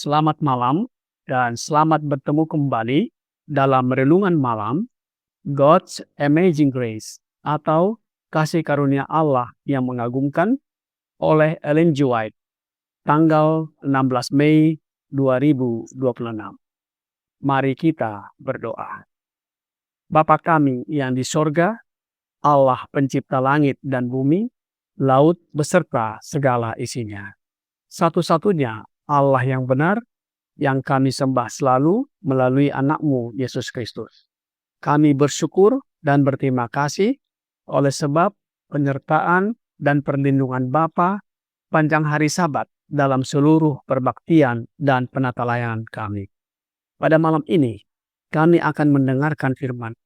Selamat malam dan selamat bertemu kembali dalam renungan malam God's Amazing Grace atau Kasih Karunia Allah yang mengagumkan oleh Ellen G. White, tanggal 16 Mei 2026. Mari kita berdoa. Bapa kami yang di sorga, Allah pencipta langit dan bumi, laut beserta segala isinya. Satu-satunya Allah yang benar, yang kami sembah selalu melalui anak-Mu, Yesus Kristus. Kami bersyukur dan berterima kasih oleh sebab penyertaan dan perlindungan Bapa panjang hari Sabat dalam seluruh perbaktian dan penata layanan kami. Pada malam ini, kami akan mendengarkan firman.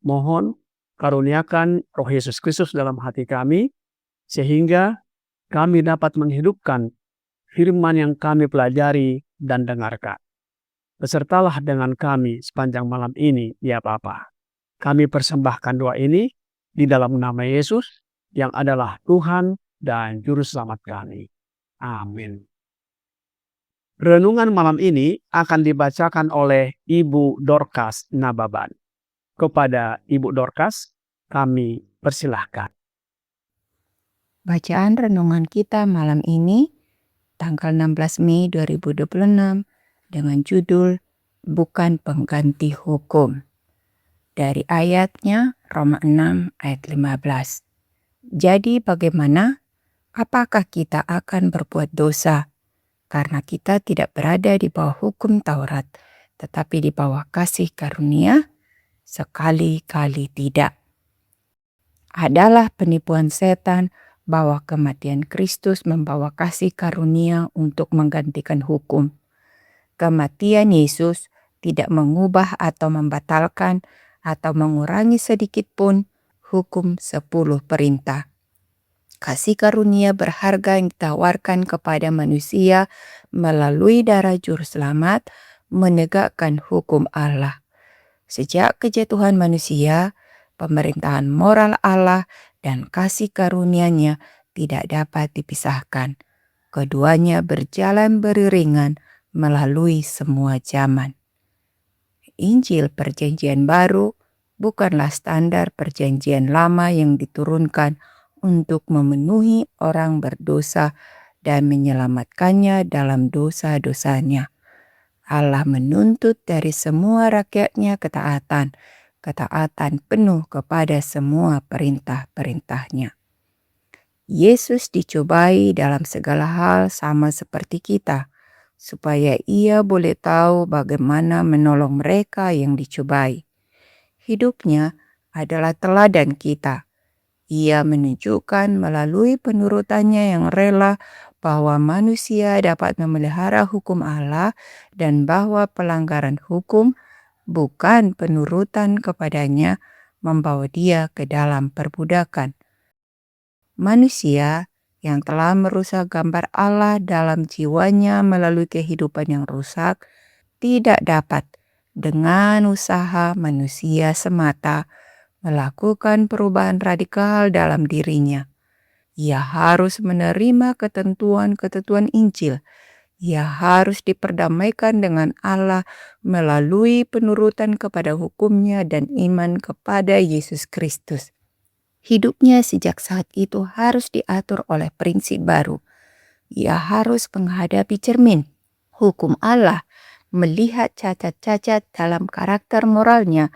Mohon karuniakan Roh Yesus Kristus dalam hati kami, sehingga kami dapat menghidupkan firman yang kami pelajari dan dengarkan. Besertalah dengan kami sepanjang malam ini, ya Bapa. Kami persembahkan doa ini di dalam nama Yesus yang adalah Tuhan dan Juru Selamat kami. Amin. Renungan malam ini akan dibacakan oleh Ibu Dorcas Nababan. Kepada Ibu Dorcas, kami persilahkan. Bacaan renungan kita malam ini tanggal 16 Mei 2026 dengan judul Bukan Pengganti Hukum. Dari ayatnya Roma 6 ayat 15. Jadi bagaimana? Apakah kita akan berbuat dosa? Karena kita tidak berada di bawah hukum Taurat, tetapi di bawah kasih karunia? Sekali-kali tidak. Adalah penipuan setan bahwa kematian Kristus membawa kasih karunia untuk menggantikan hukum. Kematian Yesus tidak mengubah atau membatalkan atau mengurangi sedikit pun hukum 10 perintah. Kasih karunia berharga yang ditawarkan kepada manusia melalui darah Juru Selamat menegakkan hukum Allah. Sejak kejatuhan manusia, pemerintahan moral Allah dan kasih karunia-Nya tidak dapat dipisahkan. Keduanya berjalan beriringan melalui semua zaman. Injil Perjanjian Baru bukanlah standar Perjanjian Lama yang diturunkan untuk memenuhi orang berdosa dan menyelamatkannya dalam dosa-dosanya. Allah menuntut dari semua rakyatnya ketaatan penuh kepada semua perintah-perintahnya. Yesus dicobai dalam segala hal sama seperti kita, supaya ia boleh tahu bagaimana menolong mereka yang dicobai. Hidupnya adalah teladan kita. Ia menunjukkan melalui penurutannya yang rela bahwa manusia dapat memelihara hukum Allah dan bahwa pelanggaran hukum bukan penurutan kepadanya membawa dia ke dalam perbudakan. Manusia yang telah merusak gambar Allah dalam jiwanya melalui kehidupan yang rusak tidak dapat dengan usaha manusia semata melakukan perubahan radikal dalam dirinya. Ia harus menerima ketentuan-ketentuan Injil. Ia harus diperdamaikan dengan Allah melalui penurutan kepada hukumnya dan iman kepada Yesus Kristus. Hidupnya sejak saat itu harus diatur oleh prinsip baru. Ia harus menghadapi cermin hukum Allah, melihat cacat-cacat dalam karakter moralnya,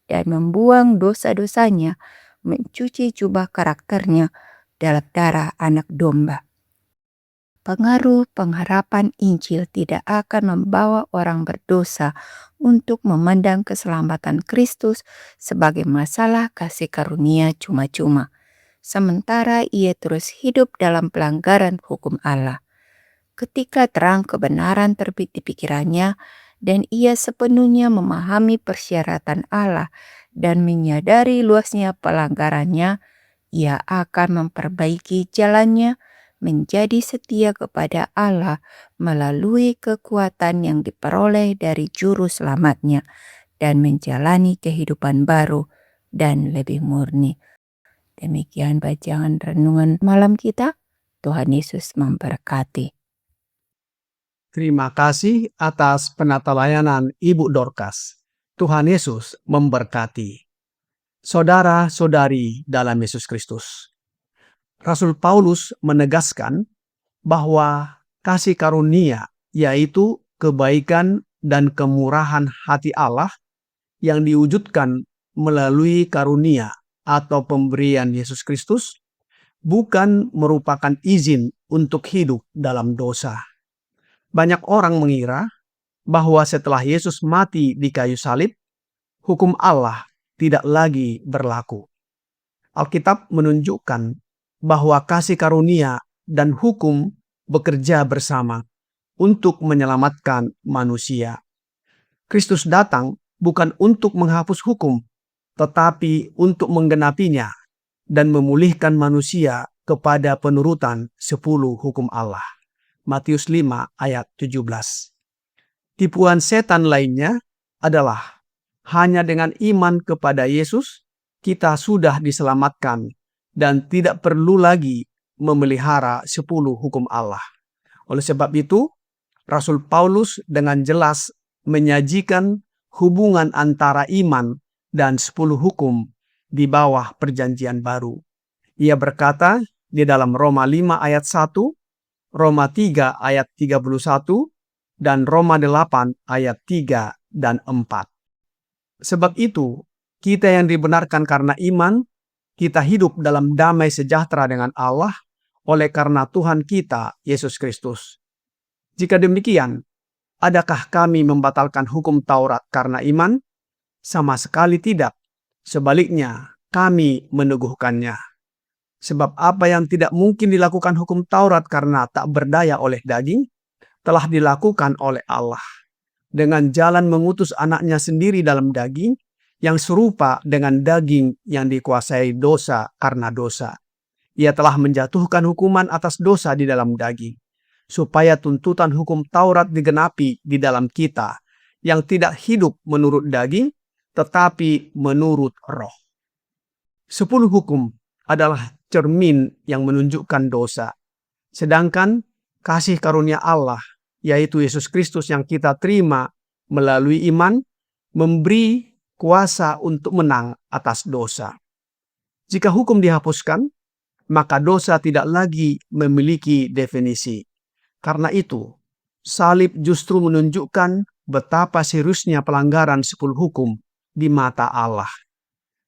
dan membuang dosa-dosanya, mencuci jubah karakternya dalam darah anak domba. Pengaruh pengharapan Injil tidak akan membawa orang berdosa untuk memandang keselamatan Kristus sebagai masalah kasih karunia cuma-cuma, sementara ia terus hidup dalam pelanggaran hukum Allah. Ketika terang kebenaran terbit di pikirannya, dan ia sepenuhnya memahami persyaratan Allah dan menyadari luasnya pelanggarannya, ia akan memperbaiki jalannya menjadi setia kepada Allah melalui kekuatan yang diperoleh dari juru selamatnya dan menjalani kehidupan baru dan lebih murni. Demikian bacaan renungan malam kita. Tuhan Yesus memberkati. Terima kasih atas penata layanan Ibu Dorcas. Tuhan Yesus memberkati. Saudara-saudari dalam Yesus Kristus. Rasul Paulus menegaskan bahwa kasih karunia, yaitu kebaikan dan kemurahan hati Allah yang diwujudkan melalui karunia atau pemberian Yesus Kristus, bukan merupakan izin untuk hidup dalam dosa. Banyak orang mengira bahwa setelah Yesus mati di kayu salib, hukum Allah tidak lagi berlaku. Alkitab menunjukkan bahwa kasih karunia dan hukum bekerja bersama untuk menyelamatkan manusia. Kristus datang bukan untuk menghapus hukum, tetapi untuk menggenapinya dan memulihkan manusia kepada penurutan 10 hukum Allah. Matius 5 ayat 17. Tipuan setan lainnya adalah hanya dengan iman kepada Yesus kita sudah diselamatkan dan tidak perlu lagi memelihara 10 hukum Allah. Oleh sebab itu, Rasul Paulus dengan jelas menyajikan hubungan antara iman dan 10 hukum di bawah perjanjian baru. Ia berkata di dalam Roma 5 ayat 1, Roma 3 ayat 31, dan Roma 8 ayat 3 dan 4. Sebab itu, kita yang dibenarkan karena iman, kita hidup dalam damai sejahtera dengan Allah oleh karena Tuhan kita, Yesus Kristus. Jika demikian, adakah kami membatalkan hukum Taurat karena iman? Sama sekali tidak. Sebaliknya, kami meneguhkannya. Sebab apa yang tidak mungkin dilakukan hukum Taurat karena tak berdaya oleh daging, telah dilakukan oleh Allah. Dengan jalan mengutus anaknya sendiri dalam daging, yang serupa dengan daging yang dikuasai dosa karena dosa. Ia telah menjatuhkan hukuman atas dosa di dalam daging, supaya tuntutan hukum Taurat digenapi di dalam kita, yang tidak hidup menurut daging, tetapi menurut roh. 10 hukum adalah cermin yang menunjukkan dosa. Sedangkan kasih karunia Allah, yaitu Yesus Kristus yang kita terima melalui iman, memberi kuasa untuk menang atas dosa. Jika hukum dihapuskan, maka dosa tidak lagi memiliki definisi. Karena itu, salib justru menunjukkan betapa seriusnya pelanggaran 10 hukum di mata Allah.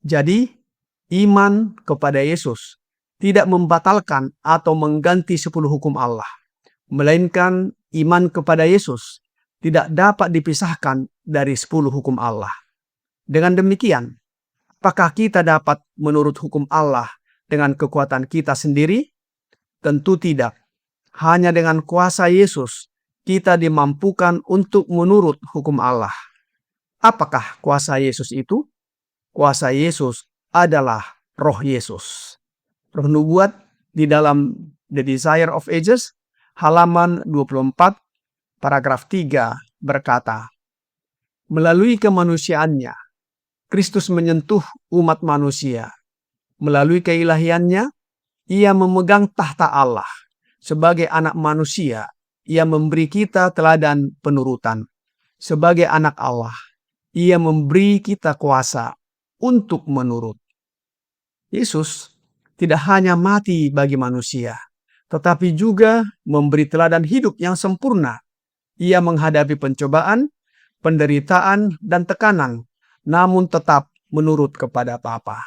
Jadi, iman kepada Yesus tidak membatalkan atau mengganti 10 hukum Allah, melainkan iman kepada Yesus tidak dapat dipisahkan dari 10 hukum Allah. Dengan demikian, apakah kita dapat menurut hukum Allah dengan kekuatan kita sendiri? Tentu tidak. Hanya dengan kuasa Yesus, kita dimampukan untuk menurut hukum Allah. Apakah kuasa Yesus itu? Kuasa Yesus adalah Roh Yesus. Roh nubuat di dalam The Desire of Ages, halaman 24, paragraf 3 berkata, melalui kemanusiaannya, Kristus menyentuh umat manusia. Melalui keilahiannya, ia memegang tahta Allah. Sebagai anak manusia, ia memberi kita teladan penurutan. Sebagai anak Allah, ia memberi kita kuasa untuk menurut. Yesus tidak hanya mati bagi manusia, tetapi juga memberi teladan hidup yang sempurna. Ia menghadapi pencobaan, penderitaan, dan tekanan, namun tetap menurut kepada Bapa.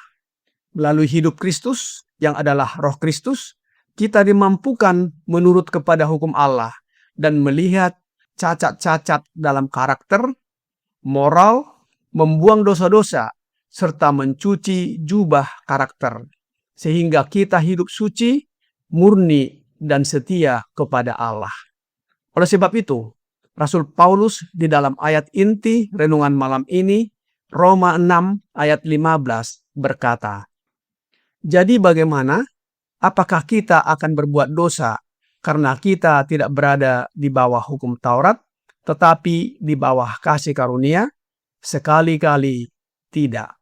Melalui hidup Kristus, yang adalah Roh Kristus, kita dimampukan menurut kepada hukum Allah dan melihat cacat-cacat dalam karakter, moral, membuang dosa-dosa, serta mencuci jubah karakter, sehingga kita hidup suci, murni, dan setia kepada Allah. Oleh sebab itu, Rasul Paulus di dalam ayat inti renungan malam ini, Roma 6 ayat 15 berkata, "Jadi bagaimana? Apakah kita akan berbuat dosa karena kita tidak berada di bawah hukum Taurat, tetapi di bawah kasih karunia? Sekali-kali tidak."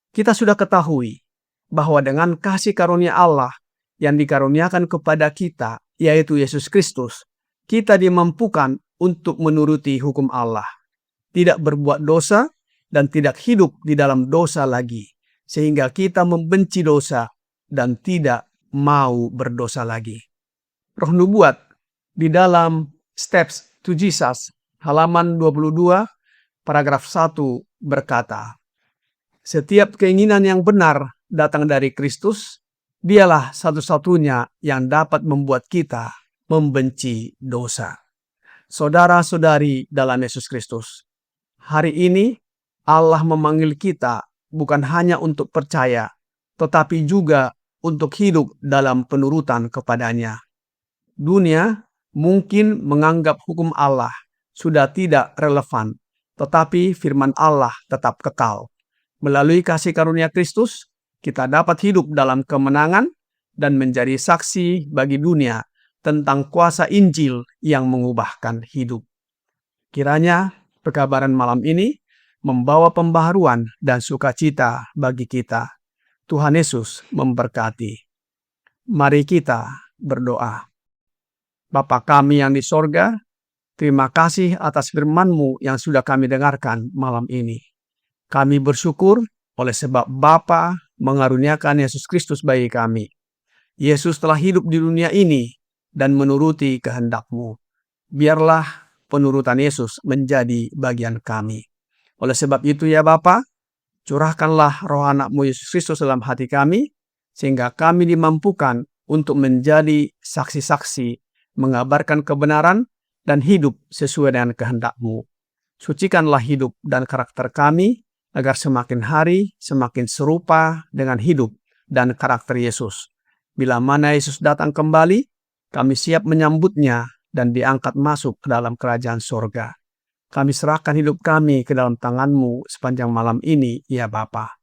Kita sudah ketahui bahwa dengan kasih karunia Allah yang dikaruniakan kepada kita, yaitu Yesus Kristus, kita dimampukan untuk menuruti hukum Allah, tidak berbuat dosa dan tidak hidup di dalam dosa lagi, sehingga kita membenci dosa dan tidak mau berdosa lagi. Roh Nubuat di dalam Steps to Jesus, halaman 22, paragraf 1 berkata, "Setiap keinginan yang benar datang dari Kristus, dialah satu-satunya yang dapat membuat kita membenci dosa." Saudara-saudari dalam Yesus Kristus, hari ini Allah memanggil kita bukan hanya untuk percaya, tetapi juga untuk hidup dalam penurutan kepadanya. Dunia mungkin menganggap hukum Allah sudah tidak relevan, tetapi firman Allah tetap kekal. Melalui kasih karunia Kristus, kita dapat hidup dalam kemenangan dan menjadi saksi bagi dunia tentang kuasa Injil yang mengubahkan hidup. Kiranya pekabaran malam ini membawa pembaharuan dan sukacita bagi kita. Tuhan Yesus memberkati. Mari kita berdoa. Bapa kami yang di sorga, terima kasih atas firman-Mu yang sudah kami dengarkan malam ini. Kami bersyukur oleh sebab Bapa mengaruniakan Yesus Kristus bagi kami. Yesus telah hidup di dunia ini dan menuruti kehendak-Mu. Biarlah penurutan Yesus menjadi bagian kami. Oleh sebab itu ya Bapa, curahkanlah roh anak-Mu Yesus Kristus dalam hati kami, sehingga kami dimampukan untuk menjadi saksi-saksi, mengabarkan kebenaran, dan hidup sesuai dengan kehendak-Mu. Sucikanlah hidup dan karakter kami, agar semakin hari semakin serupa dengan hidup dan karakter Yesus. Bila mana Yesus datang kembali, kami siap menyambutnya dan diangkat masuk ke dalam kerajaan sorga. Kami serahkan hidup kami ke dalam tangan-Mu sepanjang malam ini, ya Bapa.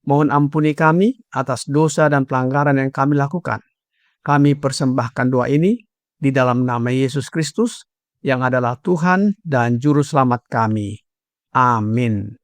Mohon ampuni kami atas dosa dan pelanggaran yang kami lakukan. Kami persembahkan doa ini di dalam nama Yesus Kristus, yang adalah Tuhan dan Juru Selamat kami. Amin.